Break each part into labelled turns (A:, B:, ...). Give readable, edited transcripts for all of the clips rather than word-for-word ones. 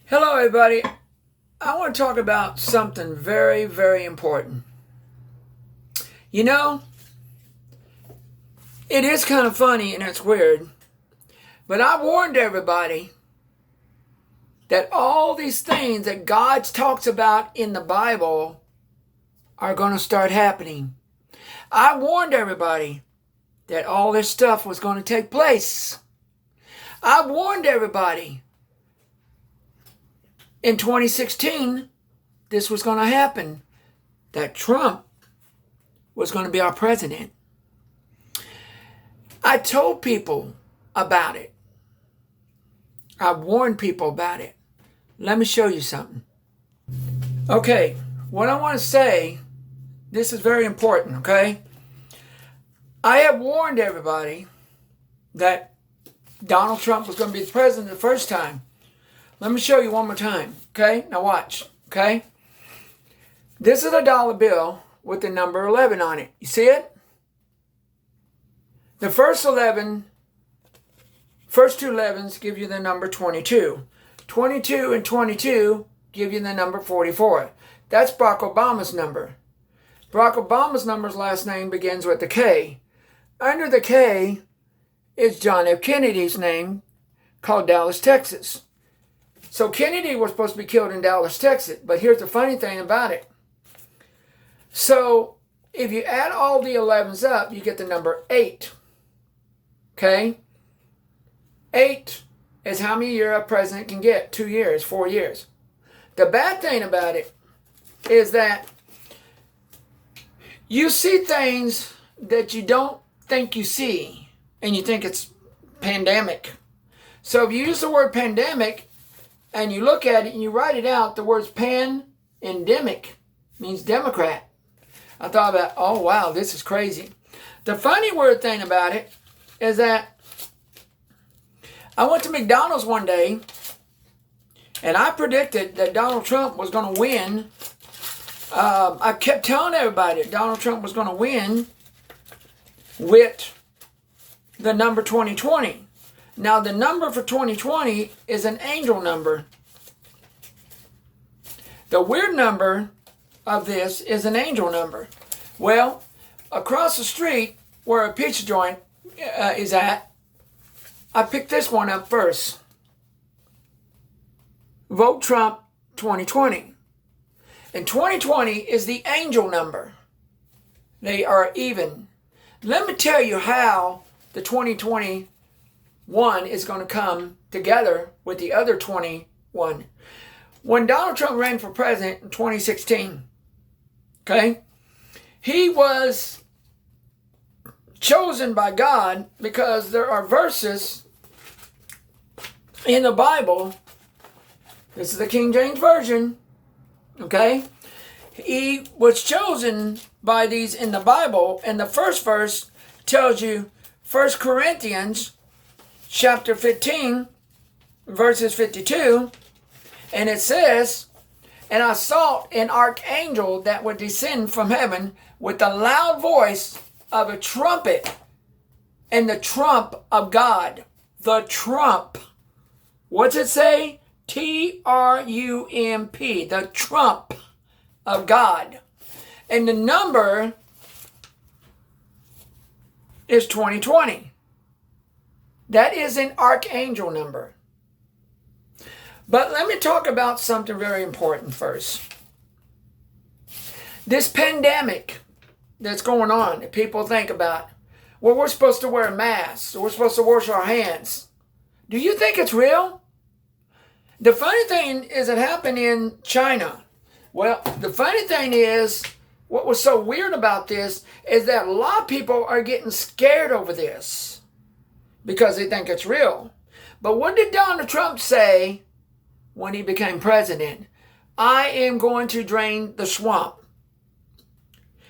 A: Hello, everybody. I want to talk about something very, very important. You know, it is kind of funny and it's weird, but I warned everybody that all these things that God talks about in the Bible are going to start happening. I warned everybody that all this stuff was going to take place. I warned everybody in 2016 this was going to happen, that Trump was going to be our president. I told people about it. I warned people about it. Let me show you something. Okay, what I want to say, this is very important, okay? I have warned everybody that Donald Trump was going to be the president the first time. Let me show you one more time, okay? Now watch, okay? This is a dollar bill with the number 11 on it. You see it? The first two 11s give you the number 22. 22 and 22 give you the number 44. That's Barack Obama's number. Barack Obama's number's last name begins with the K. Under the K is John F. Kennedy's name, called Dallas, Texas. So Kennedy was supposed to be killed in Dallas, Texas. But here's the funny thing about it. So if you add all the 11s up, you get the number 8. Okay? 8 is how many years a president can get. 2 years, 4 years. The bad thing about it is that you see things that you don't think you see, and you think it's pandemic. So if you use the word pandemic, and you look at it and you write it out, the words pan-endemic means Democrat. I thought about, oh wow, this is crazy. The funny weird thing about it is that I went to McDonald's one day and I predicted that Donald Trump was going to win. I kept telling everybody that Donald Trump was going to win with the number 2020. Now, the number for 2020 is an angel number. The weird number of this is an angel number. Well, across the street where a pizza joint is at, I picked this one up first. Vote Trump 2020. And 2020 is the angel number. They are even. Let me tell you how the 2021 is going to come together with the other 21. When Donald Trump ran for president in 2016, okay, he was chosen by God because there are verses in the Bible. This is the King James Version, okay? He was chosen by these in the Bible, and the first verse tells you 1 Corinthians chapter 15, verses 52, and it says, "And I saw an archangel that would descend from heaven with the loud voice of a trumpet, and the trump of God." The trump. What's it say? T-R-U-M-P. The trump of God. And the number is 2020. That is an archangel number. But let me talk about something very important first. This pandemic that's going on that people think about, well, we're supposed to wear masks, or we're supposed to wash our hands. Do you think it's real? The funny thing is it happened in China. Well, the funny thing is, what was so weird about this is that a lot of people are getting scared over this because they think it's real. But what did Donald Trump say when he became president? I am going to drain the swamp.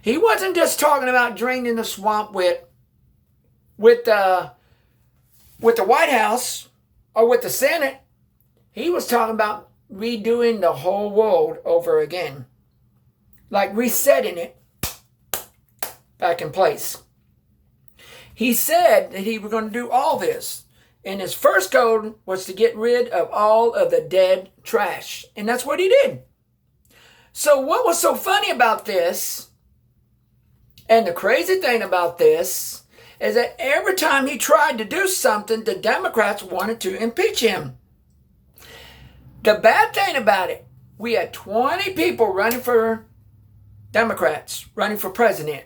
A: He wasn't just talking about draining the swamp with the White House or with the Senate. He was talking about redoing the whole world over again. Like resetting it back in place. He said that he was going to do all this. And his first goal was to get rid of all of the dead trash. And that's what he did. So what was so funny about this, and the crazy thing about this, is that every time he tried to do something, the Democrats wanted to impeach him. The bad thing about it, we had 20 people running for Democrats, running for president.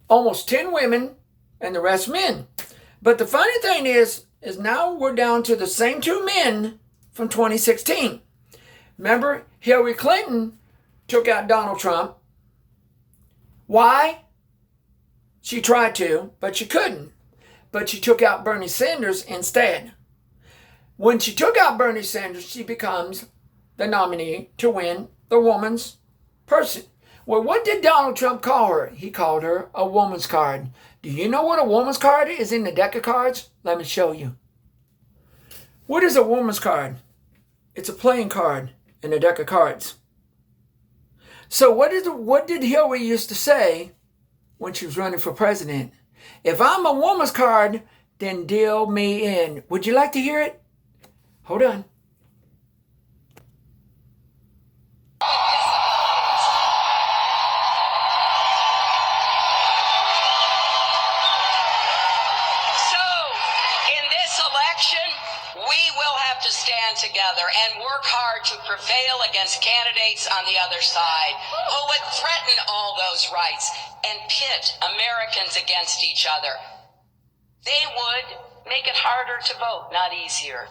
A: Almost 10 women and the rest men. But the funny thing is now we're down to the same 2 men from 2016. Remember, Hillary Clinton took out Donald Trump. Why? She tried to, but she couldn't. But she took out Bernie Sanders instead. When she took out Bernie Sanders, she becomes the nominee to win the woman's person. Well, what did Donald Trump call her? He called her a woman's card. Do you know what a woman's card is in the deck of cards? Let me show you. What is a woman's card? It's a playing card in a deck of cards. So what did Hillary used to say when she was running for president? If I'm a woman's card, then deal me in. Would you like to hear it? Hold on.
B: To stand together and work hard to prevail against candidates on the other side who would threaten all those rights and pit Americans against each other. They would make it harder to vote, not easier.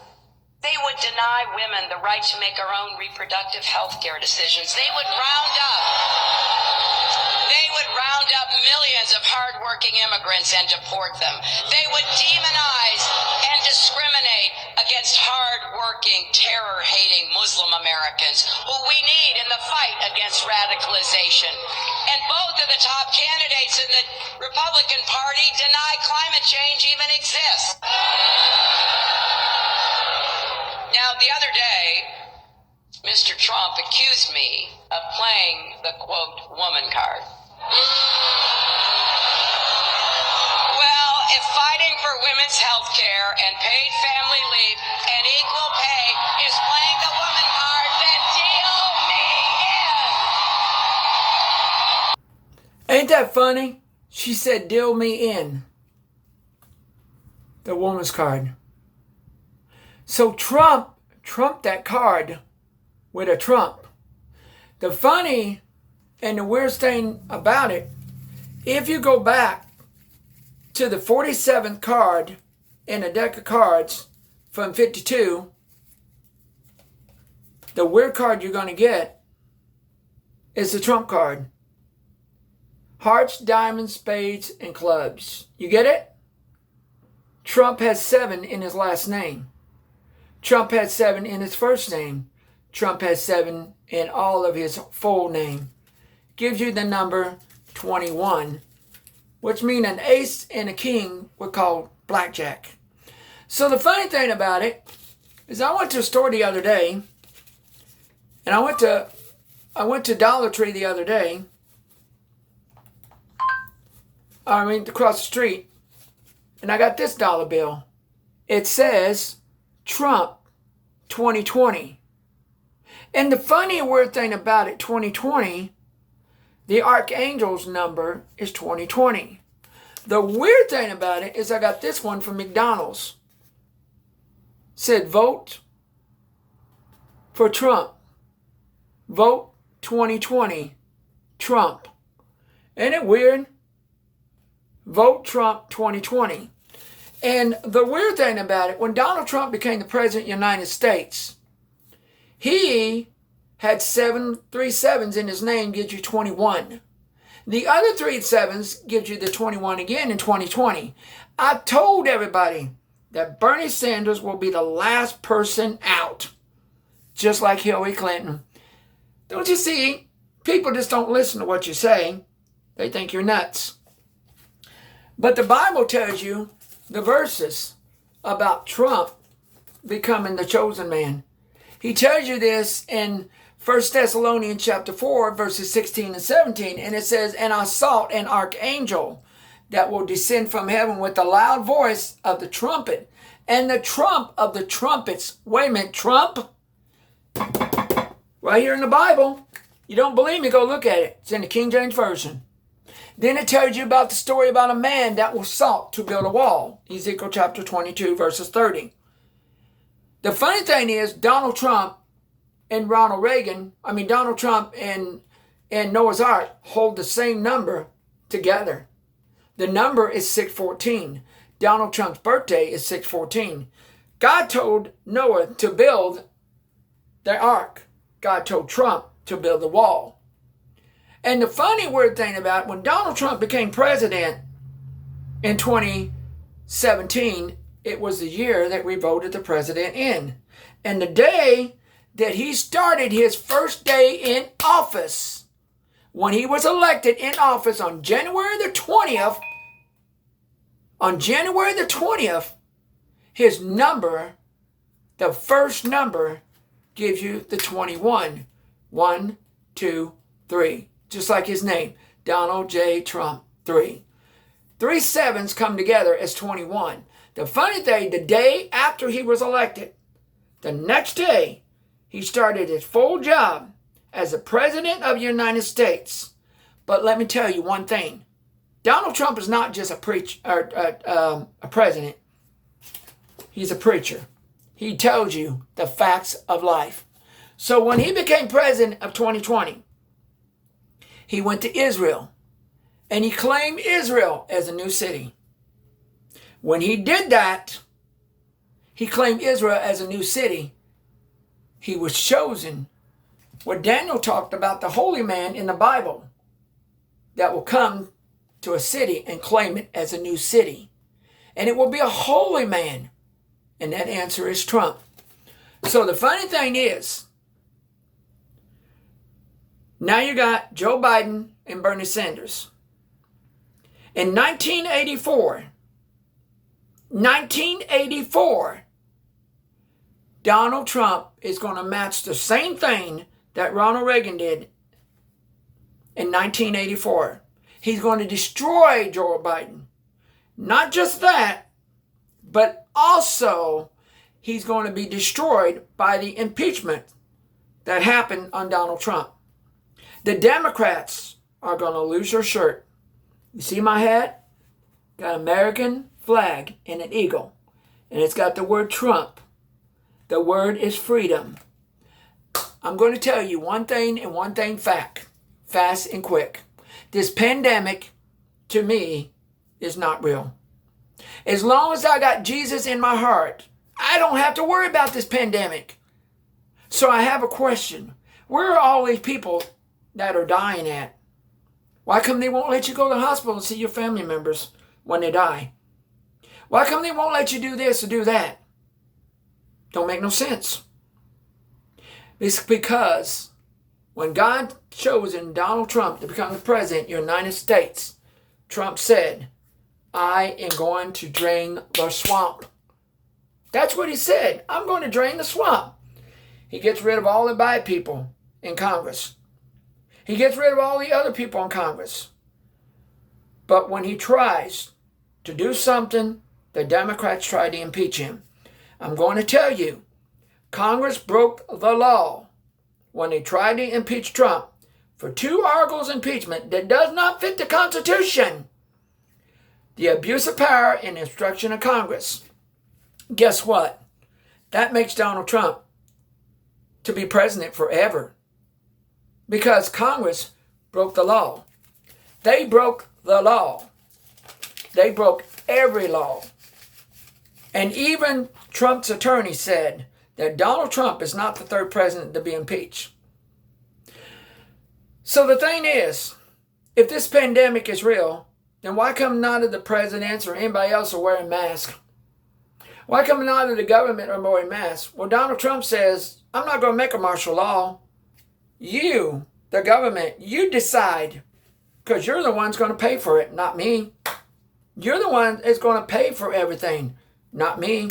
B: They would deny women the right to make our own reproductive health care decisions. They would round up millions of hardworking immigrants and deport them. They would demonize and discriminate against hardworking, terror-hating Muslim Americans who we need in the fight against radicalization. And both of the top candidates in the Republican Party deny climate change even exists. Now, the other day, Mr. Trump accused me of playing the, quote, woman card. Well, if fighting for women's health care and paid family leave and equal pay is playing the woman card, then deal me in.
A: Ain't that funny? She said, deal me in. The woman's card. So Trump trumped that card with a trump. The funny and the weirdest thing about it, if you go back to the 47th card in a deck of cards from 52, the weird card you're going to get is the trump card. Hearts, diamonds, spades, and clubs. You get it? Trump has 7 in his last name. Trump has 7 in his first name. Trump has 7 in all of his full name. Gives you the number 21, which means an ace and a king would call blackjack. So the funny thing about it is I went to a store the other day, and I went to Dollar Tree the other day. Across the street, and I got this dollar bill. It says Trump 2020. And the funny weird thing about it, 2020, the Archangel's number is 2020. The weird thing about it is I got this one from McDonald's. Said vote for Trump. Vote 2020 Trump. Ain't it weird? Vote Trump 2020. And the weird thing about it, when Donald Trump became the president of the United States, he had 3 sevens in his name, gives you 21. The other 3 sevens gives you the 21 again in 2020. I told everybody that Bernie Sanders will be the last person out, just like Hillary Clinton. Don't you see? People just don't listen to what you say. They think you're nuts. But the Bible tells you the verses about Trump becoming the chosen man. He tells you this in 1 Thessalonians chapter 4, verses 16 and 17. And it says, and I sought an archangel that will descend from heaven with the loud voice of the trumpet, And the trump of the trumpets. Wait a minute, trump? Right here in the Bible. You don't believe me? Go look at it. It's in the King James Version. Then it tells you about the story about a man that was sought to build a wall. Ezekiel chapter 22, verses 30. The funny thing is, Donald Trump and Donald Trump and Noah's Ark hold the same number together. The number is 614. Donald Trump's birthday is 614. God told Noah to build the ark. God told Trump to build the wall. And the funny weird thing about it, when Donald Trump became president in 2017, it was the year that we voted the president in. And the day that he started his first day in office, when he was elected in office on January the 20th, his number, the first number, gives you the 21. 1, 2, 3. Just like his name, Donald J. Trump, 3. 3 sevens come together as 21. The funny thing, the day after he was elected, the next day, he started his full job as the President of the United States. But let me tell you one thing. Donald Trump is not just a president. He's a preacher. He tells you the facts of life. So when he became president of 2020, he went to Israel and he claimed Israel as a new city. When he did that, he claimed Israel as a new city. He was chosen. What Daniel talked about, the holy man in the Bible that will come to a city and claim it as a new city. And it will be a holy man. And that answer is Trump. So the funny thing is, now you got Joe Biden and Bernie Sanders. In 1984, Donald Trump is going to match the same thing that Ronald Reagan did in 1984. He's going to destroy Joe Biden. Not just that, but also he's going to be destroyed by the impeachment that happened on Donald Trump. The Democrats are going to lose their shirt. You see my hat? Got an American flag and an eagle. And it's got the word Trump. The word is freedom. I'm going to tell you one thing and one thing fast and quick. This pandemic, to me, is not real. As long as I got Jesus in my heart, I don't have to worry about this pandemic. So I have a question. Where are all these people that are dying at? Why come they won't let you go to the hospital and see your family members when they die? Why come they won't let you do this or do that? Don't make no sense. It's because when God chosen Donald Trump to become the president of the United States, Trump said, I am going to drain the swamp. That's what he said. I'm going to drain the swamp. He gets rid of all the bad people in Congress. He gets rid of all the other people in Congress. But when he tries to do something, the Democrats try to impeach him. I'm going to tell you, Congress broke the law when they tried to impeach Trump for 2 articles of impeachment that does not fit the Constitution. The abuse of power and obstruction of Congress. Guess what? That makes Donald Trump to be president forever. Because Congress broke the law. They broke the law. They broke every law. And even Trump's attorney said that Donald Trump is not the 3rd president to be impeached. So the thing is, if this pandemic is real, then why come none of the presidents or anybody else are wearing masks? Why come none of the government are wearing masks? Well, Donald Trump says, I'm not going to make a martial law. You, the government, you decide, because you're the one's going to pay for it, not me. You're the one that's going to pay for everything, not me.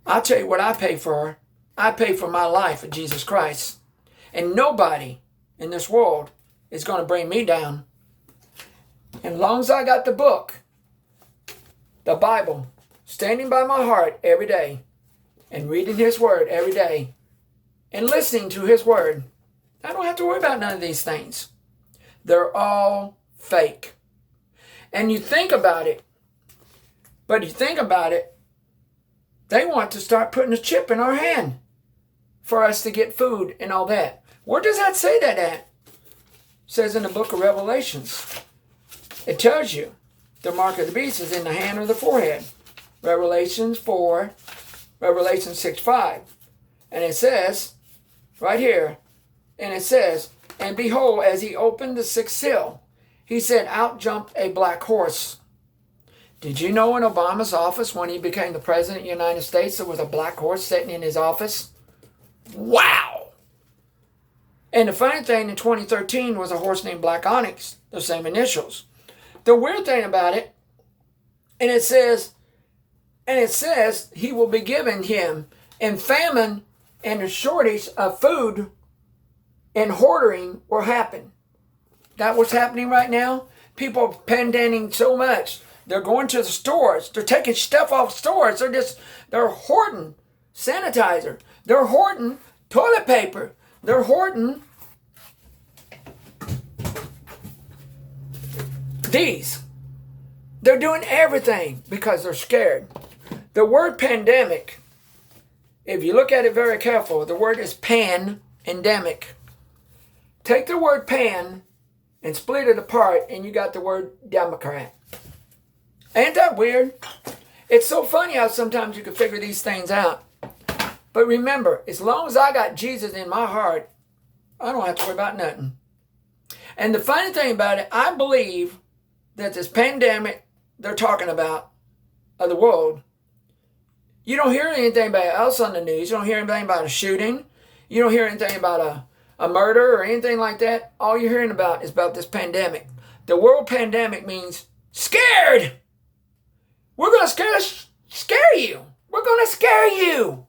A: I'll tell you what I pay for. I pay for my life with Jesus Christ. And nobody in this world is going to bring me down. And as long as I got the book, the Bible, standing by my heart every day and reading His Word every day and listening to His Word, I don't have to worry about none of these things. They're all fake. And you think about it, they want to start putting a chip in our hand for us to get food and all that. Where does that say that at? It says in the book of Revelations. It tells you the mark of the beast is in the hand or the forehead. Revelation 6:5. And it says, right here, and it says, and behold, as he opened the sixth seal, he said, out jumped a black horse. Did you know in Obama's office, when he became the president of the United States, there was a black horse sitting in his office? Wow! And the funny thing, in 2013 was a horse named Black Onyx, the same initials. The weird thing about it, and it says he will be given him, and famine and a shortage of food and hoarding will happen. That what's happening right now? People are panhandling so much. They're going to the stores. They're taking stuff off stores. They're hoarding sanitizer. They're hoarding toilet paper. They're hoarding these. They're doing everything because they're scared. The word pandemic, if you look at it very careful, the word is pan-endemic. Take the word pan and split it apart, and you got the word Democrat. Ain't that weird? It's so funny how sometimes you can figure these things out. But remember, as long as I got Jesus in my heart, I don't have to worry about nothing. And the funny thing about it, I believe that this pandemic they're talking about of the world, you don't hear anything else on the news. You don't hear anything about a shooting. You don't hear anything about a murder or anything like that. All you're hearing about is about this pandemic. The world pandemic means scared. We're going to scare you. We're going to scare you.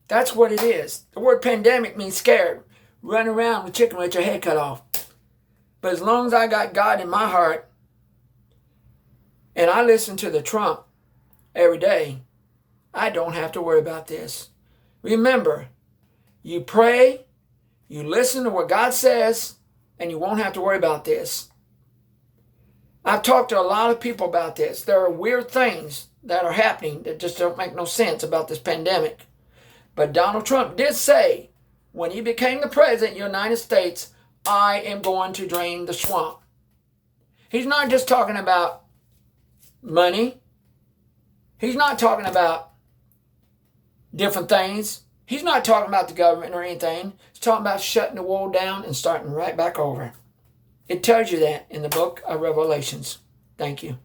A: That's what it is. The word pandemic means scared. Run around with chicken with your head cut off. But as long as I got God in my heart and I listen to the Trump every day, I don't have to worry about this. Remember, you pray, you listen to what God says, and you won't have to worry about this. I've talked to a lot of people about this. There are weird things that are happening that just don't make no sense about this pandemic. But Donald Trump did say, when he became the president of the United States, I am going to drain the swamp. He's not just talking about money. He's not talking about different things. He's not talking about the government or anything. He's talking about shutting the world down and starting right back over. It tells you that in the book of Revelations. Thank you.